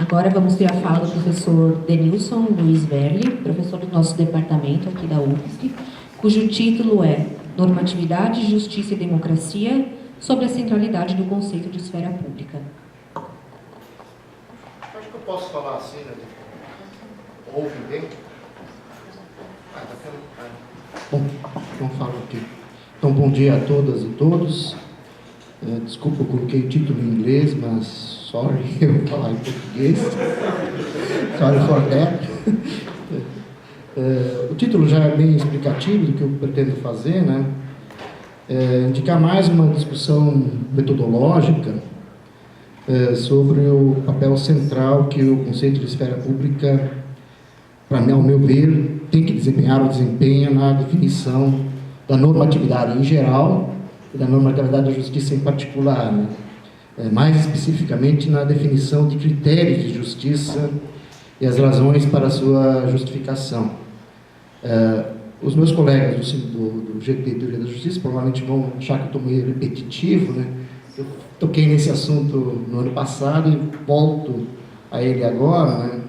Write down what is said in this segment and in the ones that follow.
Agora vamos ter a fala do professor Denilson Luiz Verli, professor do nosso departamento aqui da UFSC, cujo título é Normatividade, Justiça e Democracia sobre a centralidade do conceito de esfera pública. Acho que eu posso falar assim, né? Ouve bem? Bom, então falo aqui. Então, bom dia a todas e todos. Desculpa, eu coloquei o título em inglês, mas sorry, eu vou falar em português. Sorry for that. O título já é bem explicativo do que eu pretendo fazer, né? Indicar mais uma discussão metodológica sobre o papel central que o conceito de esfera pública, para mim, ao meu ver, tem que desempenhar ou desempenha na definição da normatividade em geral e da normatividade da justiça em particular, né? Mais especificamente na definição de critérios de justiça e as razões para a sua justificação. Os meus colegas do GT Teoria da Justiça provavelmente vão achar que eu estou meio repetitivo, né? Eu toquei nesse assunto no ano passado e volto a ele agora, né?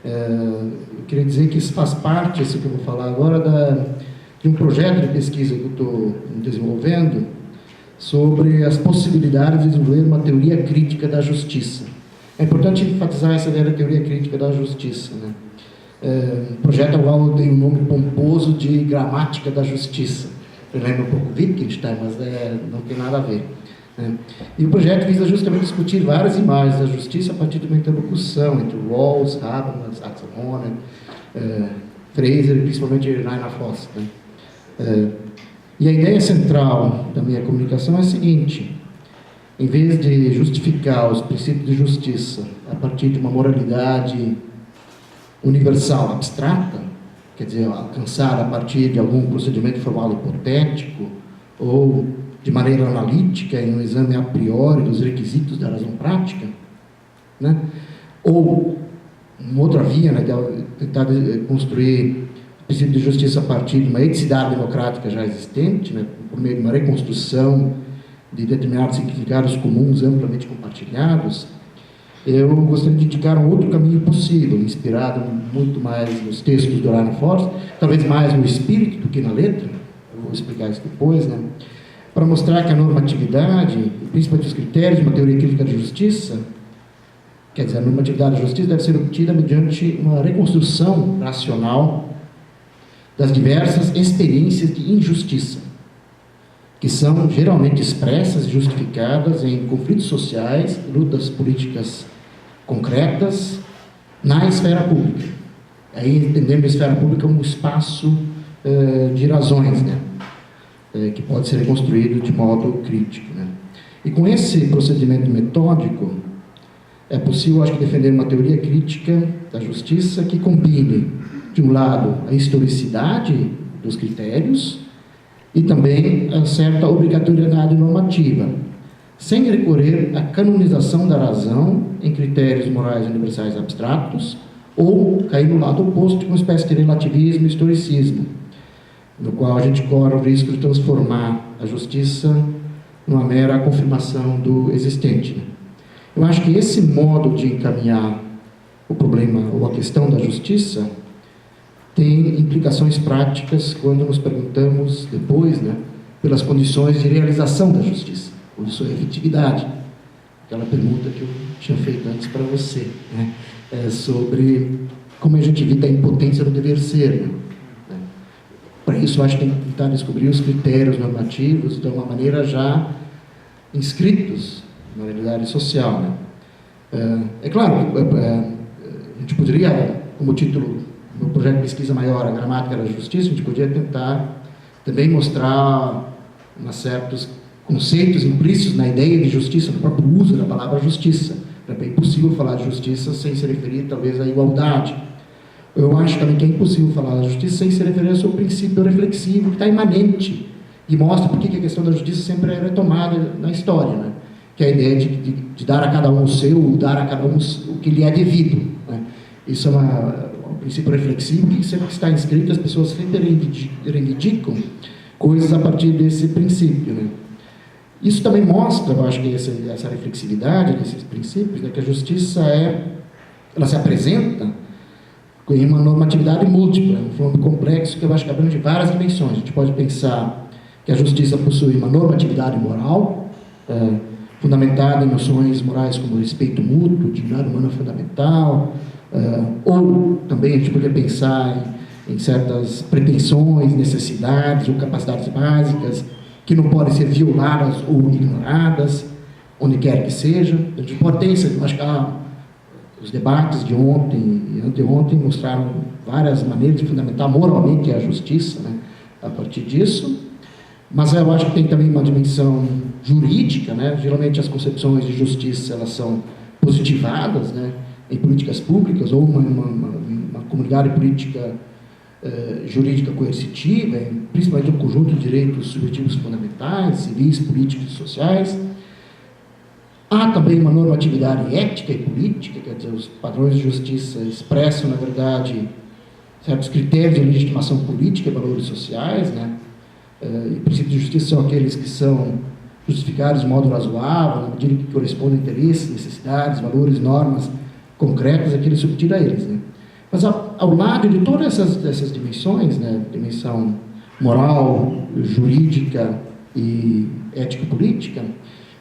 Eu queria dizer que isso faz parte, assim que eu vou falar agora, de um projeto de pesquisa que eu estou desenvolvendo sobre as possibilidades de desenvolver uma teoria crítica da justiça. É importante enfatizar essa ideia da teoria crítica da justiça, né? Um projeto ao qual tem um nome pomposo de gramática da justiça. Eu lembro um pouco Wittgenstein, mas não tem nada a ver, né? E o projeto visa justamente discutir várias imagens da justiça a partir de uma interlocução entre Rawls, Habermas, Axel Honneth, Fraser e principalmente Rainer Foss, né? E a ideia central da minha comunicação é a seguinte: em vez de justificar os princípios de justiça a partir de uma moralidade universal abstrata, quer dizer, alcançar a partir de algum procedimento formal hipotético ou de maneira analítica em um exame a priori dos requisitos da razão prática, né? Ou uma outra via, né, de tentar construir o princípio de justiça a partir de uma eticidade democrática já existente, né, por meio de uma reconstrução de determinados significados comuns amplamente compartilhados. Eu gostaria de indicar um outro caminho possível, inspirado muito mais nos textos do Rainer Foss, talvez mais no espírito do que na letra, eu vou explicar isso depois, né, para mostrar que a normatividade, principalmente os critérios de uma teoria crítica de justiça, quer dizer, a normatividade da justiça deve ser obtida mediante uma reconstrução racional das diversas experiências de injustiça, que são geralmente expressas e justificadas em conflitos sociais, lutas políticas concretas na esfera pública. Aí entendemos a esfera pública como um espaço de razões, né? Que pode ser reconstruído de modo crítico, né? E com esse procedimento metódico, é possível, acho que, defender uma teoria crítica da justiça que combine, de um lado, a historicidade dos critérios e também a certa obrigatoriedade normativa, sem recorrer à canonização da razão em critérios morais universais abstratos ou cair no lado oposto, de uma espécie de relativismo e historicismo, no qual a gente corre o risco de transformar a justiça numa mera confirmação do existente, né? Eu acho que esse modo de encaminhar o problema ou a questão da justiça tem implicações práticas quando nos perguntamos depois, né, pelas condições de realização da justiça, ou de sua efetividade. Aquela pergunta que eu tinha feito antes para você, né, sobre como a gente evita a impotência do dever ser, né? Para isso, eu acho que tem que tentar descobrir os critérios normativos de uma maneira já inscritos na realidade social, né? É claro, a gente poderia, como título no projeto de pesquisa maior, a gramática da justiça, a gente podia tentar também mostrar certos conceitos implícitos na ideia de justiça, no próprio uso da palavra justiça. É bem impossível falar de justiça sem se referir, talvez, à igualdade. Eu acho também que é impossível falar da justiça sem se referir ao seu princípio reflexivo, que está imanente, e mostra por que a questão da justiça sempre é retomada na história, né? Que é a ideia de dar a cada um o seu, dar a cada um o que lhe é devido, né? Isso é um princípio reflexivo que sempre que está inscrito, as pessoas sempre reivindicam coisas a partir desse princípio, né? Isso também mostra, eu acho que essa reflexividade desses princípios, né, que a justiça ela se apresenta em uma normatividade múltipla, um fenômeno complexo que eu acho que abrange várias dimensões. A gente pode pensar que a justiça possui uma normatividade moral, fundamentada em noções morais como respeito mútuo, dignidade humana fundamental, ou também a gente poderia pensar em certas pretensões, necessidades ou capacidades básicas que não podem ser violadas ou ignoradas, onde quer que seja. A gente pode ter isso, acho que os debates de ontem e anteontem mostraram várias maneiras de fundamentar moralmente a justiça, né, a partir disso. Mas eu acho que tem também uma dimensão jurídica, né? Geralmente as concepções de justiça elas são positivadas, né, em políticas públicas ou uma comunidade política jurídica coercitiva, principalmente um conjunto de direitos subjetivos fundamentais, civis, políticos e sociais. Há também uma normatividade ética e política, quer dizer, os padrões de justiça expressam, na verdade, certos critérios de legitimação política e valores sociais, né? E princípios de justiça são aqueles que são justificados de modo razoável, na medida que correspondem a interesses, necessidades, valores, normas concretas a que ele subtira a eles, né? Mas ao lado de todas essas dimensões, né, dimensão moral, jurídica e ético-política,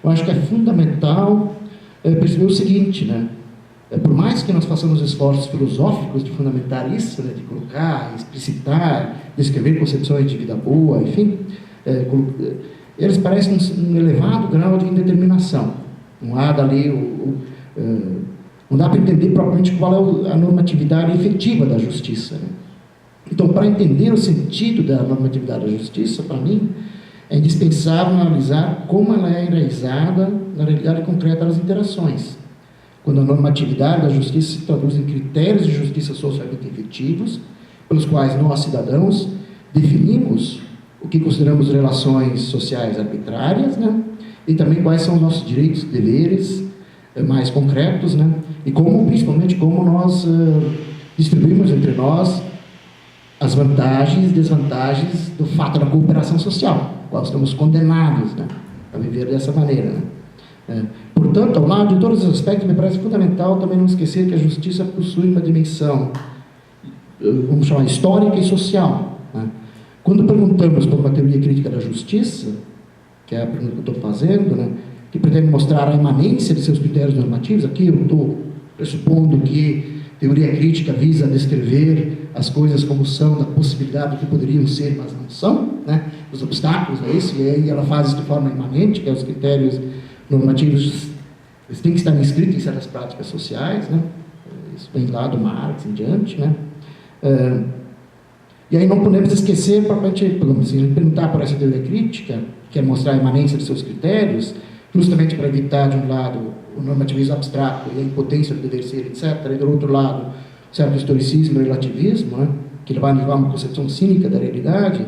eu acho que é fundamental perceber o seguinte, né? Por mais que nós façamos esforços filosóficos de fundamentar isso, né, de colocar, explicitar, descrever concepções de vida boa, enfim, eles parecem um elevado grau de indeterminação. Não há dali não dá para entender propriamente qual é a normatividade efetiva da justiça, né? Então, para entender o sentido da normatividade da justiça, para mim, é indispensável analisar como ela é enraizada na realidade concreta das interações. Quando a normatividade da justiça se traduz em critérios de justiça socialmente efetivos, pelos quais nós, cidadãos, definimos o que consideramos relações sociais arbitrárias, né? E também quais são os nossos direitos e deveres mais concretos, né? E principalmente como nós distribuímos entre nós as vantagens e desvantagens do fato da cooperação social, qual estamos condenados, né, a viver dessa maneira, né? Portanto, ao lado de todos os aspectos, me parece fundamental também não esquecer que a justiça possui uma dimensão, vamos chamar, histórica e social, né? Quando perguntamos por uma teoria crítica da justiça, que é a pergunta que eu estou fazendo, né, que pretende mostrar a imanência de seus critérios normativos, aqui eu estou pressupondo que teoria crítica visa descrever as coisas como são, da possibilidade do que poderiam ser, mas não são, né? Os obstáculos a isso, e aí ela faz isso de forma imanente, que é os critérios normativos, eles têm que estar inscritos em certas práticas sociais, né? Isso vem lá do Marx em diante, né? E aí não podemos esquecer, propriamente, se a gente perguntar por essa teoria crítica, que quer mostrar a imanência de seus critérios, justamente para evitar, de um lado, o normativismo abstrato e a impotência do dever ser, etc., e do outro lado, certo historicismo e relativismo, né, que vai levar a uma concepção cínica da realidade,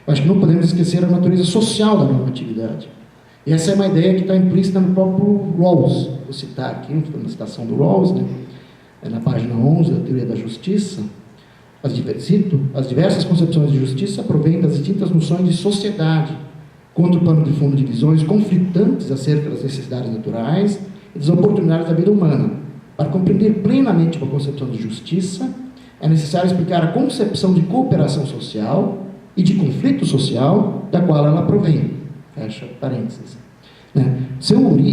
acho que não podemos esquecer a natureza social da normatividade. E essa é uma ideia que está implícita no próprio Rawls. Vou citar aqui uma citação do Rawls, né, na página 11 da Teoria da Justiça. Cito, as diversas concepções de justiça provêm das distintas noções de sociedade, contra o pano de fundo de visões conflitantes acerca das necessidades naturais e das oportunidades da vida humana. Para compreender plenamente uma concepção de justiça, é necessário explicar a concepção de cooperação social e de conflito social da qual ela provém. Fecha parênteses. Né?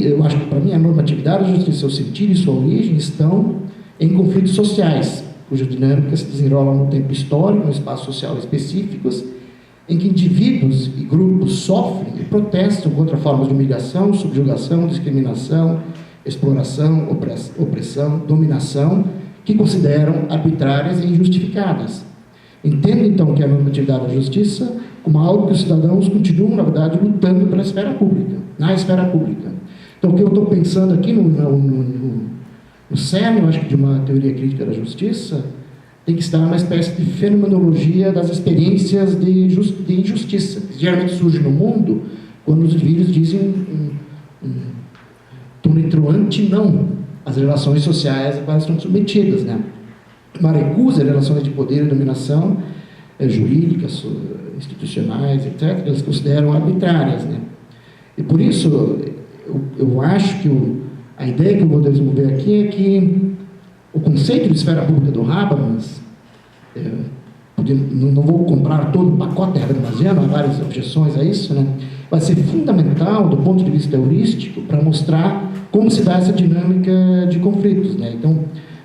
Eu acho que, para mim, a normatividade da justiça, seu sentido e sua origem estão em conflitos sociais, cuja dinâmica se desenrola no tempo histórico, no espaço social específicos, em que indivíduos e grupos sofrem e protestam contra formas de humilhação, subjugação, discriminação, exploração, opressão, dominação, que consideram arbitrárias e injustificadas. Entendo, então, que a normatividade da justiça como algo que os cidadãos continuam, na verdade, lutando pela esfera pública, na esfera pública. Então, o que eu estou pensando aqui no cerne, eu acho que de uma teoria crítica da justiça, tem que estar uma espécie de fenomenologia das experiências de injustiça, que geralmente surge no mundo quando os indivíduos dizem tonitruante não às relações sociais a quais estão submetidas, né? Uma recusa a relações de poder e dominação jurídicas, institucionais, etc., eles consideram arbitrárias, né? E por isso, eu acho que a ideia que eu vou desenvolver aqui é que o conceito de esfera pública do Habermas, não vou comprar todo o pacote habermasiano, há várias objeções a isso, né? Vai ser fundamental do ponto de vista heurístico para mostrar como se dá essa dinâmica de conflitos, né? Então,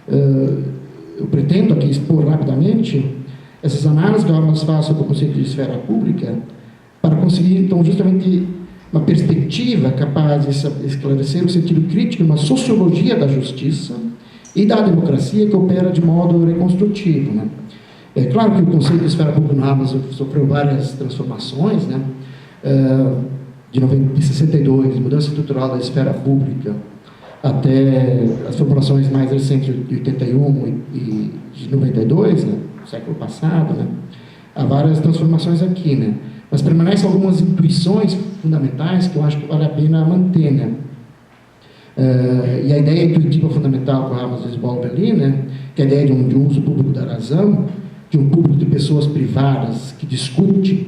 eu pretendo aqui expor rapidamente essas análises que o Habermas faz sobre o conceito de esfera pública para conseguir, então, justamente uma perspectiva capaz de esclarecer o sentido crítico, uma sociologia da justiça e da democracia que opera de modo reconstrutivo, né? É claro que o conceito de esfera pública no Habermas sofreu várias transformações, né? De 62, mudança estrutural da esfera pública, até as formulações mais recentes de 81 e de 92, né? Século passado, né? Há várias transformações aqui, né? Mas permanecem algumas intuições fundamentais que eu acho que vale a pena manter, né? E a ideia intuitiva fundamental que o Habermas desenvolve ali, né? Que é a ideia de um uso público da razão, de um público de pessoas privadas que discute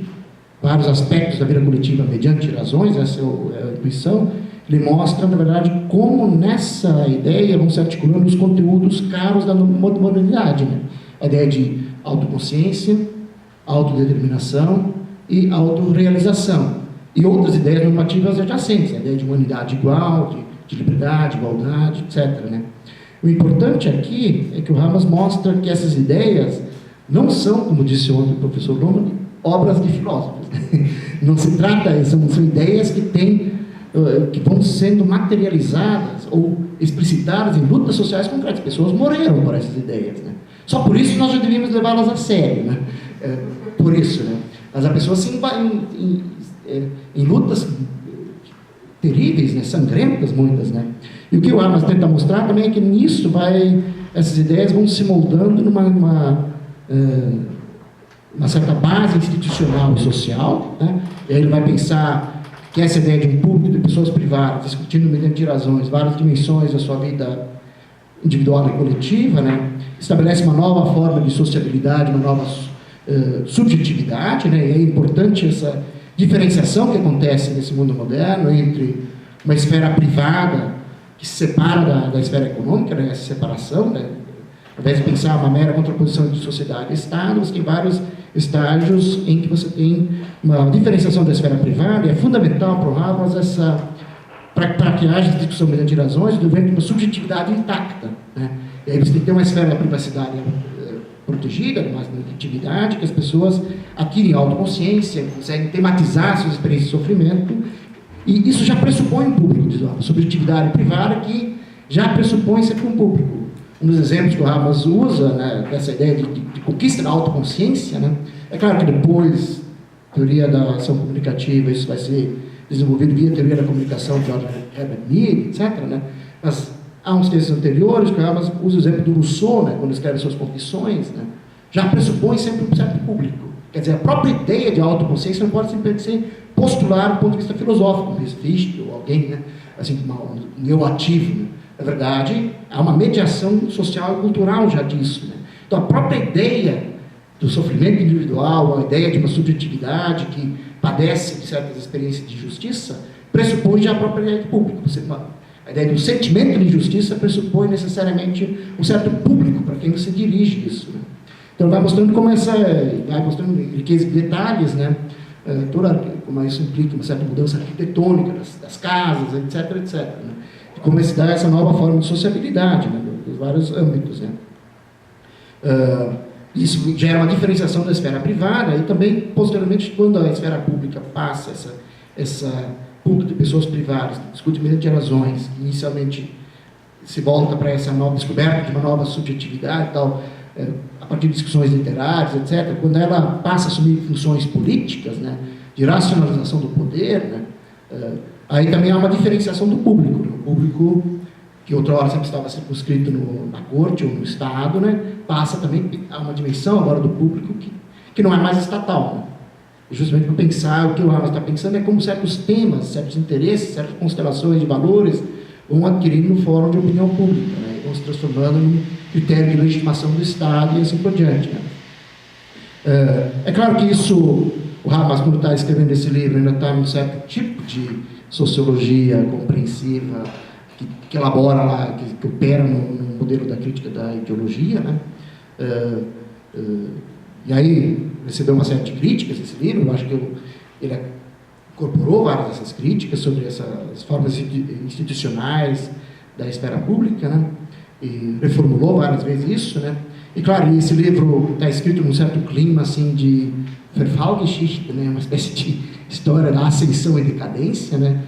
vários aspectos da vida coletiva mediante razões, essa é a intuição. Ele mostra, na verdade, como nessa ideia vão se articulando os conteúdos caros da modernidade, né? A ideia de autoconsciência, autodeterminação e autorrealização. E outras ideias normativas adjacentes, a ideia de humanidade igual, de liberdade, igualdade, etc., né? O importante aqui é que o Habermas mostra que essas ideias não são, como disse ontem o professor Luhmann, obras de filósofos. Não se trata, são ideias que vão sendo materializadas ou explicitadas em lutas sociais concretas. Pessoas morreram por essas ideias, né? Só por isso nós já devíamos levá-las a sério, né? Por isso, né? Mas as pessoas se em lutas terríveis, né? Sangrentas muitas, né? E o que o Habermas tenta mostrar também é que nisso essas ideias vão se moldando numa certa base institucional e social, né? E aí ele vai pensar que essa ideia de um público de pessoas privadas discutindo mediante razões várias dimensões da sua vida individual e coletiva, né? Estabelece uma nova forma de sociabilidade, uma nova subjetividade, né? E é importante essa diferenciação que acontece nesse mundo moderno entre uma esfera privada que se separa da esfera econômica, né? Essa separação, né? Ao invés de pensar uma mera contraposição entre sociedade e Estado, você tem vários estágios em que você tem uma diferenciação da esfera privada, e é fundamental para o Habermas para que haja discussão mediante razões, devendo uma subjetividade intacta, né? E aí você tem que ter uma esfera da privacidade protegida, mais uma intimidade, que as pessoas adquirem autoconsciência, conseguem tematizar suas experiências de sofrimento, e isso já pressupõe um público, diz lá, subjetividade privada que já pressupõe sempre um público. Um dos exemplos que o Habermas usa, né, dessa ideia de conquista da autoconsciência, né? É claro que depois, teoria da ação comunicativa, isso vai ser desenvolvido via teoria da comunicação de George Herbert Mead, etc., né? Mas há uns textos anteriores que o Habermas usa o exemplo do Rousseau, né, quando escreve suas confissões, né? Já pressupõe sempre um certo público. Quer dizer, a própria ideia de autoconsciência não pode simplesmente ser postular do ponto de vista filosófico, como Fichte ou alguém, né? Assim, um eu ativo, né? Na verdade, há uma mediação social e cultural já disso, né? Então, a própria ideia do sofrimento individual, a ideia de uma subjetividade que padece de certas experiências de justiça, pressupõe já a própria ideia de público. A ideia do sentimento de injustiça pressupõe necessariamente um certo público para quem você dirige isso, né? Então, vai mostrando como vai mostrando em riqueza de detalhes, né? Como isso implica uma certa mudança arquitetônica das casas, etc., etc., né? Como se dá essa nova forma de sociabilidade, né, nos vários âmbitos, né? Isso gera uma diferenciação da esfera privada e também, posteriormente, quando a esfera pública passa essa público de pessoas privadas, que discute mediante razões, que inicialmente se volta para essa nova descoberta de uma nova subjetividade e tal, a partir de discussões literárias, etc., quando ela passa a assumir funções políticas, né, de racionalização do poder, né, aí também há uma diferenciação do público, né? O público que outrora sempre estava circunscrito na corte ou no Estado, né, passa também a uma dimensão agora do público que não é mais estatal, né? Justamente para pensar, o que o Habermas está pensando é como certos temas, certos interesses, certas constelações de valores vão adquirindo forma de opinião pública, né, e vão se transformando num critério de legitimação do Estado e assim por diante, né? É claro que isso, o Habermas, quando está escrevendo esse livro, ainda está num certo tipo de sociologia compreensiva, que elabora lá, que opera no modelo da crítica da ideologia, né? E aí recebeu uma série de críticas esse livro. Eu acho que ele incorporou várias dessas críticas sobre essas formas institucionais da esfera pública, né? E reformulou várias vezes isso, né? E claro, esse livro está escrito num certo clima assim de Verfallgeschichte, né? Uma espécie de história da ascensão e decadência, né?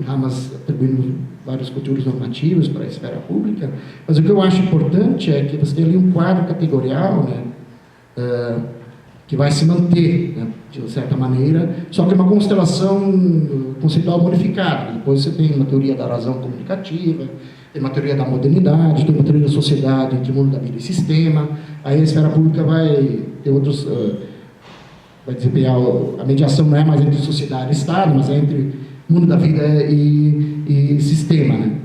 Hamas atribuindo vários conteúdos normativos para a esfera pública, mas o que eu acho importante é que você tem ali um quadro categorial, né? Que vai se manter, né, de certa maneira, só que é uma constelação conceitual modificada. Depois você tem uma teoria da razão comunicativa, tem uma teoria da modernidade, tem uma teoria da sociedade entre mundo da vida e sistema. Aí a esfera pública vai ter outros, vai desempenhar, a mediação não é mais entre sociedade e Estado, mas é entre mundo da vida e sistema, né?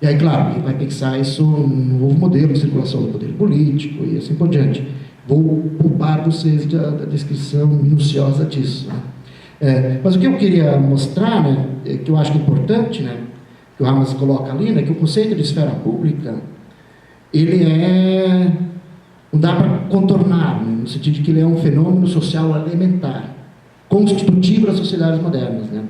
E aí, claro, ele vai pensar isso num novo modelo de circulação do poder político e assim por diante. Vou poupar vocês da descrição minuciosa disso, né? Mas o que eu queria mostrar, né, que eu acho importante, né, que o Hamas coloca ali, né, que o conceito de esfera pública, ele não dá para contornar, né, no sentido de que ele é um fenômeno social elementar, constitutivo das sociedades modernas, né?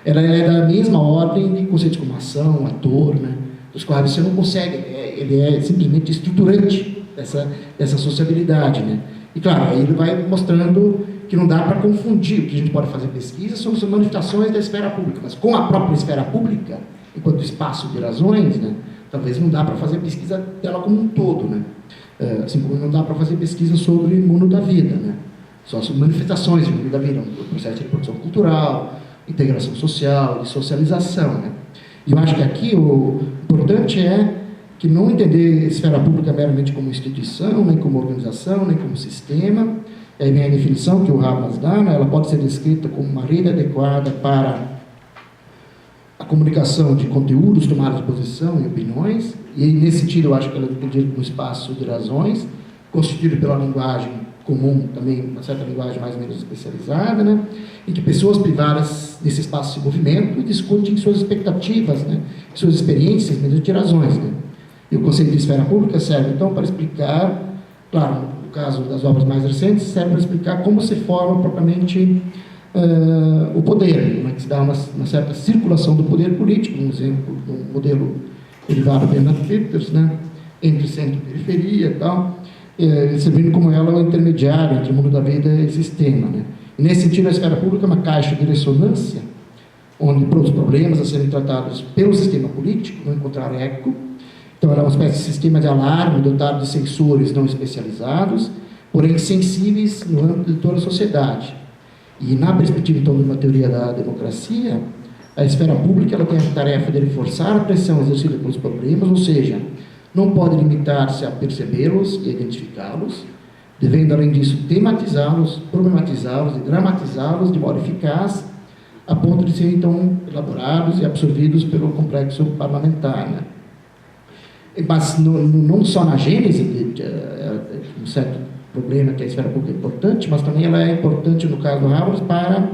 Ela é da mesma ordem de conceitos como ação, ator, né, dos quais você não consegue, ele é simplesmente estruturante dessa sociabilidade, né? E claro, aí ele vai mostrando que não dá para confundir. O que a gente pode fazer pesquisa são as manifestações da esfera pública, mas com a própria esfera pública, enquanto espaço de razões, né, talvez não dá para fazer pesquisa dela como um todo, né? Assim como não dá para fazer pesquisa sobre o mundo da vida, né? Só sobre manifestações do mundo da vida, o processo de produção cultural, integração social, de socialização, né? E eu acho que aqui o importante é que não entender a esfera pública meramente como instituição, nem como organização, nem como sistema. Aí vem a definição que o Hamas dá, né? Ela pode ser descrita como uma rede adequada para a comunicação de conteúdos, tomada de posição e opiniões, e nesse sentido eu acho que ela é entendida como espaço de razões, constituído pela linguagem comum, também uma certa linguagem mais ou menos especializada, né? Em que pessoas privadas desse espaço de movimento discutem suas expectativas, né? Suas experiências mediante razões, né? E o conceito de esfera pública serve, então, para explicar, claro, no caso das obras mais recentes, serve para explicar como se forma propriamente o poder, como é que se dá uma certa circulação do poder político, um exemplo, um modelo derivado de Bernard Peters, né? Entre centro e periferia e tal, servindo como ela o intermediário entre o mundo da vida e o sistema, né? E nesse sentido, a esfera pública é uma caixa de ressonância, onde os problemas a serem tratados pelo sistema político não encontraram eco. Então, ela é uma espécie de sistema de alarme dotado de sensores não especializados, porém sensíveis no âmbito de toda a sociedade. E na perspectiva, então, de uma teoria da democracia, a esfera pública ela tem a tarefa de reforçar a pressão exercida pelos problemas, ou seja, não pode limitar-se a percebê-los e identificá-los, devendo, além disso, tematizá-los, problematizá-los e dramatizá-los de modo eficaz, a ponto de serem, então, elaborados e absorvidos pelo complexo parlamentar, né? Mas não só na gênese de um certo problema que a esfera pública é importante, mas também ela é importante, no caso do Hamas, para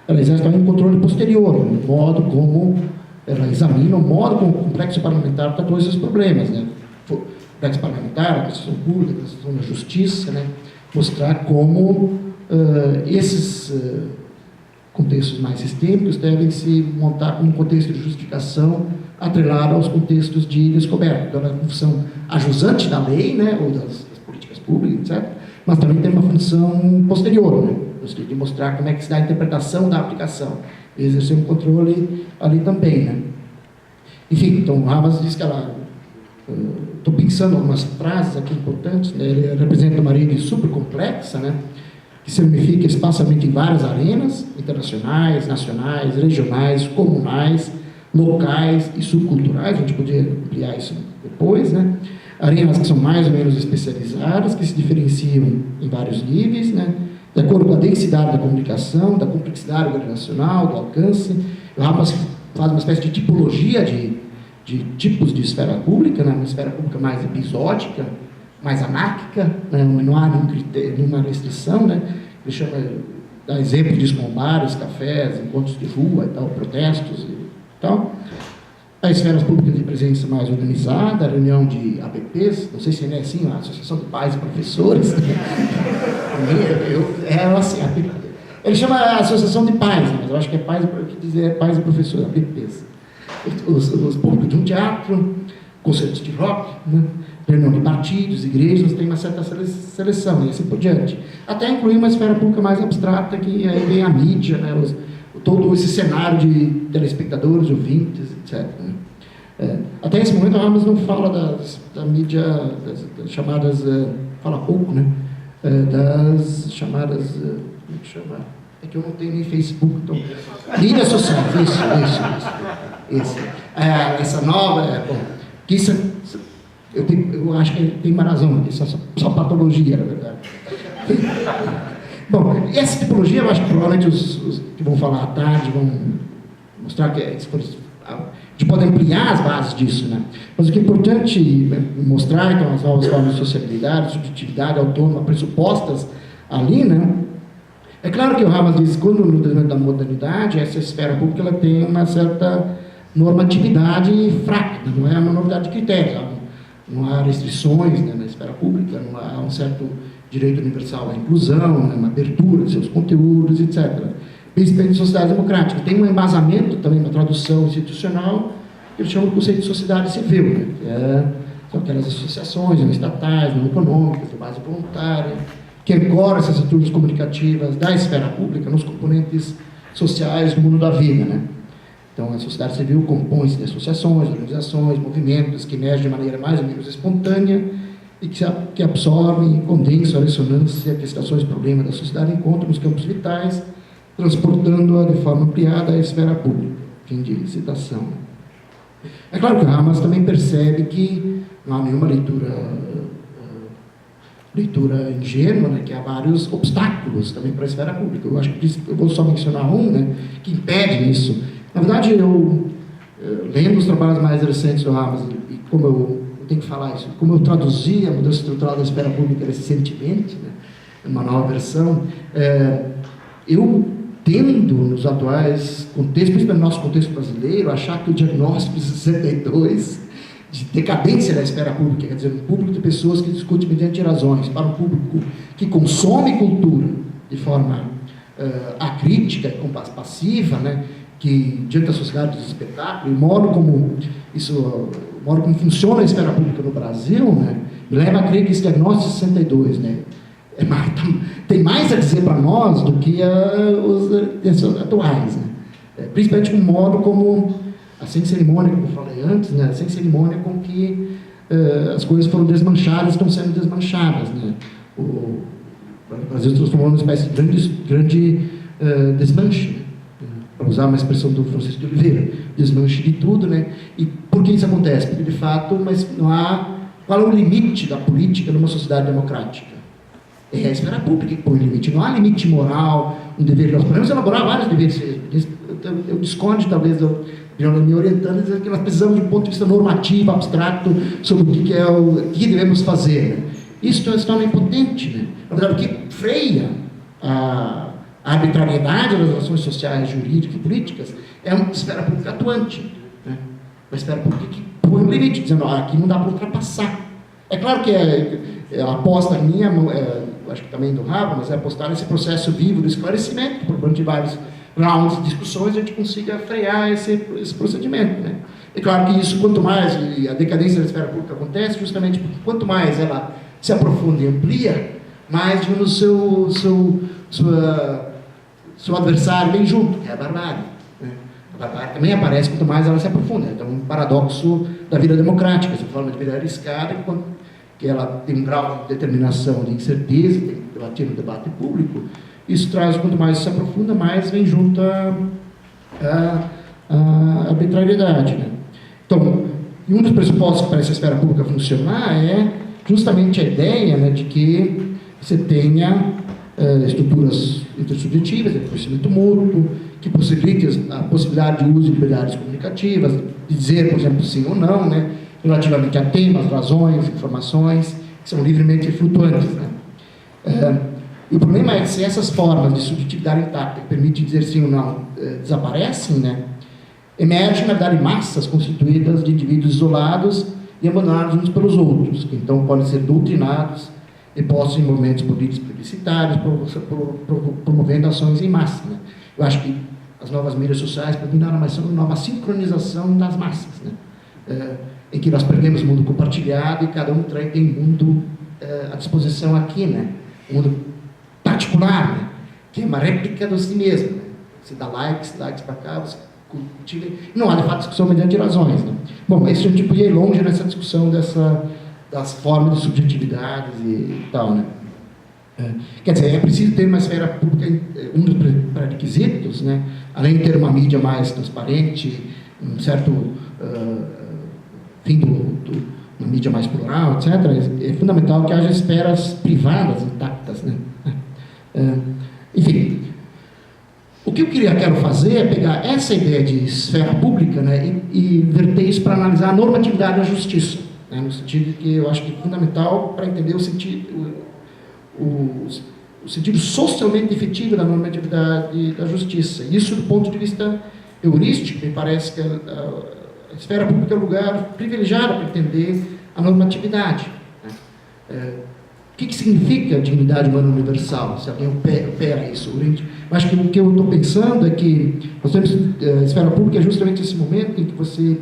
ela exerce também um controle posterior, no modo como ela examina o modo como o complexo parlamentar tratou esses problemas, né? O complexo parlamentar, a Constituição Pública, a Constituição da Justiça, né? Mostrar como esses contextos mais sistêmicos devem se montar como um contexto de justificação atrelado aos contextos de descoberta. Então, é uma função ajusante da lei, né, ou das políticas públicas, etc., mas também tem uma função posterior, né, no sentido de mostrar como é que se dá a interpretação da aplicação, e exercer um controle ali também, né. Enfim, então, o Hamas diz que ela... Estou pensando em algumas frases aqui importantes, né, ele representa uma rede super complexa, né, que se ramifica espacialmente em várias arenas, internacionais, nacionais, regionais, comunais, locais e subculturais. A gente podia ampliar isso depois, né? Arenas que são mais ou menos especializadas, que se diferenciam em vários níveis, né? De acordo com a densidade da comunicação, da complexidade organizacional, do alcance. O Hamas faz uma espécie de tipologia de tipos de esfera pública, né? Uma esfera pública mais episódica, mais anárquica, né? Não há nenhum critério, nenhuma restrição, né? Ele chama dá exemplo disso com bares, cafés, encontros de rua e tal, protestos e tal. A esfera pública de presença mais organizada, a reunião de APPs, não sei se é assim, a Associação de Pais e Professores. Assim, ele chama a Associação de Pais, mas eu acho que é pais e professores, APPs. Os públicos de um teatro, concertos de rock, né? Reunião de partidos, igrejas, tem uma certa seleção e assim por diante. Até incluir uma esfera pública mais abstrata, que aí vem a mídia, né? Todo esse cenário de telespectadores, ouvintes, etc. Né? Até esse momento a Ramos não fala da mídia, das chamadas, fala pouco, né? Das chamadas, como é que chama? É que eu não tenho nem Facebook, então... Mídias sociais, isso. Essa nova, bom, que isso, eu acho que tem uma razão, isso é só patologia, na verdade. Bom, essa tipologia, eu acho que provavelmente os que vão falar à tarde vão mostrar que a gente pode ampliar as bases disso, né? Mas o que é importante mostrar, então, as novas formas de sociabilidade, subjetividade autônoma, pressupostas ali, né? É claro que o Hamas diz que quando no desenvolvimento da modernidade, essa esfera pública ela tem uma certa normatividade fraca, não é uma novidade de critérios, não há restrições, né, na esfera pública, não há um certo direito universal à inclusão, né, uma abertura de seus conteúdos, etc. Principalmente de sociedade democrática. Tem um embasamento também, uma tradução institucional, que eles chamam de conceito de sociedade civil, né, que são aquelas associações não estatais, não econômicas, de base voluntária, que ancoram essas estruturas comunicativas da esfera pública nos componentes sociais do mundo da vida, né? Então, a sociedade civil compõe-se de associações, organizações, movimentos que emergem de maneira mais ou menos espontânea e que absorvem, condensam a ressonância que estações e problemas da sociedade encontram nos campos vitais, transportando-a de forma ampliada à esfera pública. Fim de citação. É claro que o Hamas também percebe que não há nenhuma leitura ingênua, né, que há vários obstáculos também para a esfera pública. Eu acho que eu vou só mencionar um, né, que impede isso. Na verdade, eu lendo os trabalhos mais recentes do Hamas, e como eu tenho que falar isso, como eu traduzi a mudança estrutural da esfera pública recentemente, né, uma nova versão, eu tendo, nos atuais contextos, principalmente no nosso contexto brasileiro, achar que o diagnóstico de 62, de decadência da esfera pública, quer dizer, um público de pessoas que discutem mediante razões, para um público que consome cultura de forma acrítica e passiva, né, que diante da sociedade do espetáculo, e o modo como funciona a esfera pública no Brasil, né, me leva a crer que esse diagnóstico de 62, né, tem mais a dizer para nós do que os atuais, né, principalmente com o modo como, sem cerimônia, como eu falei antes, né, sem cerimônia com que as coisas foram desmanchadas, estão sendo desmanchadas, né, o Brasil se transformou numa espécie de grande desmanche, para usar uma expressão do Francisco de Oliveira, desmanche de tudo, né? E por que isso acontece? Porque, de fato, mas não há... Qual é o limite da política numa sociedade democrática? É a esfera pública que põe o limite. Não há limite moral, um dever... Nós podemos elaborar vários deveres. Eu discordo, talvez, me orientando, dizendo que nós precisamos de um ponto de vista normativo, abstrato, sobre o que devemos fazer. Né? Isso se torna impotente, né? Na verdade, o que freia a arbitrariedade das relações sociais, jurídicas e políticas é uma esfera pública atuante, né? Uma esfera pública que põe um limite, dizendo, aqui não dá para ultrapassar. É claro que a aposta minha, acho que também do Habermas, mas é apostar nesse processo vivo do esclarecimento, que por conta de vários rounds de discussões a gente consiga frear esse procedimento, né? É claro que isso, quanto mais a decadência da esfera pública acontece, justamente porque quanto mais ela se aprofunda e amplia, mais, digamos, seu adversário vem junto, que é a barbárie. Né? A barbárie também aparece quanto mais ela se aprofunda. Então, um paradoxo da vida democrática, essa forma de vida arriscada, que ela tem um grau de determinação, de incerteza, tem que debater no debate público. Isso traz, quanto mais se aprofunda, mais vem junto a arbitrariedade. Né? Então, um dos pressupostos para essa esfera pública funcionar é justamente a ideia, né, de que você tenha estruturas intersubjetivas, de conhecimento mútuo, que possibilite a possibilidade de uso de liberdades comunicativas, de dizer, por exemplo, sim ou não, né, relativamente a temas, razões, informações, que são livremente flutuantes. Né. E o problema é que se essas formas de subjetividade intacta, que permite dizer sim ou não, desaparecem, né, emergem, na verdade, massas constituídas de indivíduos isolados e abandonados uns pelos outros, que então podem ser doutrinados e postos em movimentos políticos publicitários, promovendo ações em massa. Né? Eu acho que as novas mídias sociais, para mim, nada mais são uma nova sincronização das massas, né? Em que nós perdemos o mundo compartilhado e cada um tem mundo à disposição aqui, né? Um mundo particular, né? Que é uma réplica de si mesmo. Né? Você dá likes para cá, você cultiva. Não há, de fato, discussão mediante razões. Né? Bom, esse a gente podia ir longe nessa discussão das formas de subjetividades e tal, né? Quer dizer, é preciso ter uma esfera pública, um dos pré-requisitos, né? Além de ter uma mídia mais transparente, um certo fim uma mídia mais plural, etc., é fundamental que haja esferas privadas intactas, né? Enfim, o que eu quero fazer é pegar essa ideia de esfera pública, né, e verter isso para analisar a normatividade da justiça, né, no sentido que eu acho que é fundamental para entender o sentido socialmente efetivo da normatividade da justiça. Isso, do ponto de vista heurístico, me parece que a esfera pública é um lugar privilegiado para entender a normatividade. Né? O que significa dignidade humana universal? Se alguém opera isso. Eu acho que o que eu estou pensando é que nós temos a esfera pública é justamente esse momento em que você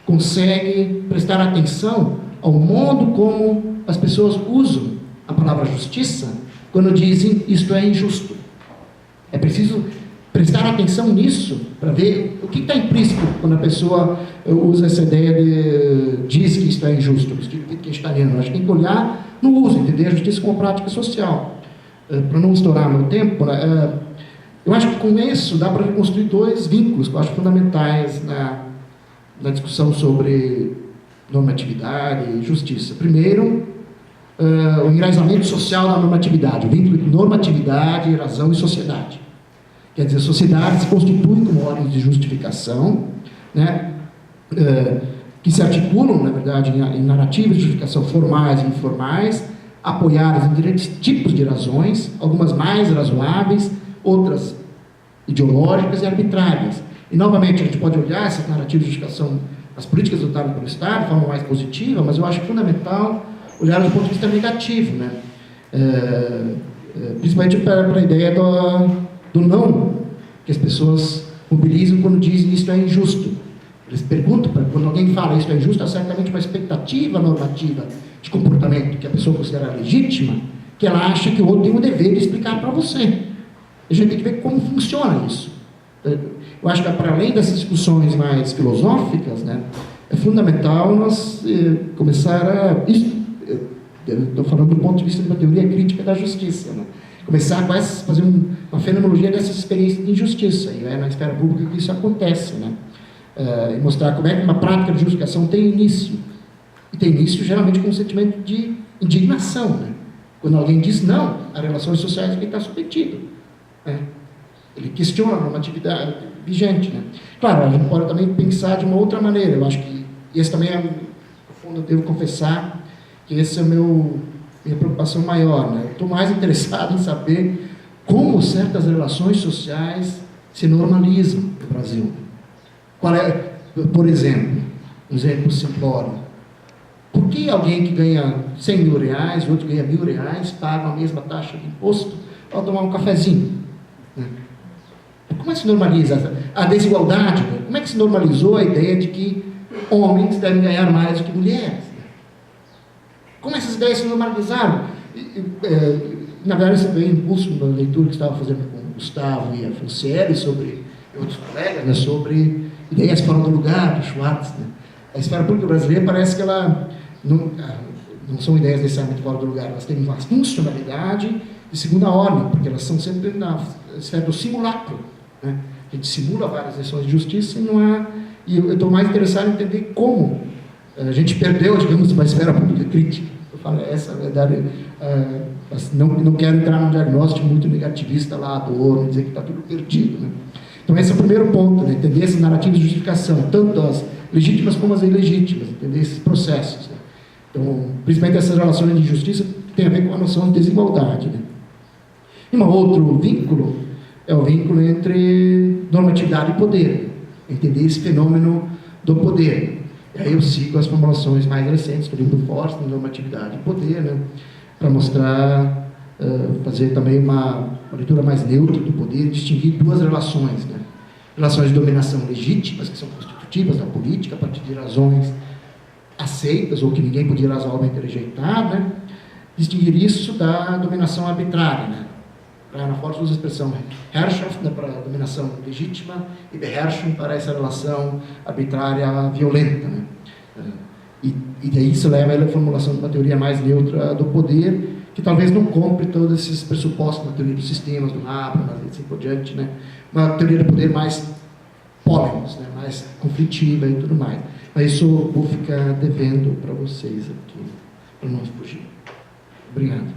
consegue prestar atenção ao modo como as pessoas usam a palavra justiça quando dizem isto é injusto. É preciso prestar atenção nisso para ver o que está implícito quando a pessoa usa essa ideia de diz que isto é injusto, que está lendo. Acho que tem que olhar no uso, entender a justiça como prática social. Para não estourar meu tempo, né, eu acho que com isso dá para reconstruir dois vínculos que eu acho fundamentais na discussão sobre normatividade e justiça. Primeiro, o enraizamento social da normatividade, o vínculo de normatividade, razão e sociedade. Quer dizer, a sociedade se constitui como ordens de justificação, né, que se articulam, na verdade, em narrativas de justificação formais e informais, apoiadas em diferentes tipos de razões, algumas mais razoáveis, outras ideológicas e arbitrárias. E, novamente, a gente pode olhar essas narrativas de justificação, as políticas adotadas pelo Estado, de forma mais positiva, mas eu acho fundamental olhar do ponto de vista negativo, né? Principalmente para a ideia do não, que as pessoas mobilizam quando dizem isso é injusto. Eles perguntam, quando alguém fala isso é injusto, há certamente uma expectativa normativa de comportamento que a pessoa considera legítima, que ela acha que o outro tem o dever de explicar para você. A gente tem que ver como funciona isso. Eu acho que, para além dessas discussões mais filosóficas, né, é fundamental nós começar a... Estou falando do ponto de vista de uma teoria crítica da justiça, né? Começar a fazer uma fenomenologia dessas experiências de injustiça, e é na esfera pública que isso acontece, né? E mostrar como é que uma prática de justificação tem início. E tem início geralmente com um sentimento de indignação, né? Quando alguém diz não a relações sociais a quem está submetido, né? Ele questiona a normatividade vigente, né? Claro, a gente pode também pensar de uma outra maneira. Eu acho que esse também é, no fundo, eu devo confessar que esse é minha preocupação maior, né? Eu estou mais interessado em saber como certas relações sociais se normalizam no Brasil. Qual é, por exemplo, um exemplo simplório. Por que alguém que ganha 100 mil reais e outro ganha 1.000 reais paga a mesma taxa de imposto para tomar um cafezinho? Né? Como é que se normaliza a desigualdade? Né? Como é que se normalizou a ideia de que homens devem ganhar mais do que mulheres? Como essas ideias se normalizaram? Na verdade, esse veio impulso da leitura que estava fazendo com o Gustavo e a Franciele sobre outros colegas, né, sobre ideias fora do lugar, do Schwartz. Né? A esfera pública brasileira parece que ela não são ideias necessariamente fora do lugar, elas têm uma funcionalidade de segunda ordem, porque elas são sempre na esfera do simulacro. Né? A gente simula várias ações de justiça e não há... E eu estou mais interessado em entender como a gente perdeu, digamos, uma esfera pública crítica. Eu falo, essa é a verdade. Não quero entrar num diagnóstico muito negativista lá, dor, dizer que está tudo perdido. Né? Então, esse é o primeiro ponto, né? Entender essas narrativas de justificação, tanto as legítimas como as ilegítimas, entender esses processos. Né? Então, principalmente essas relações de justiça que tem a ver com a noção de desigualdade. Né? E um outro vínculo é o vínculo entre normatividade e poder, entender esse fenômeno do poder. E aí eu sigo as formulações mais recentes do livro Forster, normatividade e poder, né, para mostrar, fazer também uma leitura mais neutra do poder, distinguir duas relações, né? Relações de dominação legítimas, que são constitutivas da política, a partir de razões aceitas, ou que ninguém podia razoavelmente rejeitar, né? Distinguir isso da dominação arbitrária, né? Na Forster usa a expressão Herrschaft, né, para a dominação legítima, e Beherrschung para essa relação arbitrária violenta, né? E daí isso leva à formulação de uma teoria mais neutra do poder, que talvez não compre todos esses pressupostos na teoria dos sistemas, do Habermas e assim por diante, né? Uma teoria do poder mais polemos, né? Mais conflitiva e tudo mais. Mas isso eu vou ficar devendo para vocês aqui, para não fugir. Obrigado.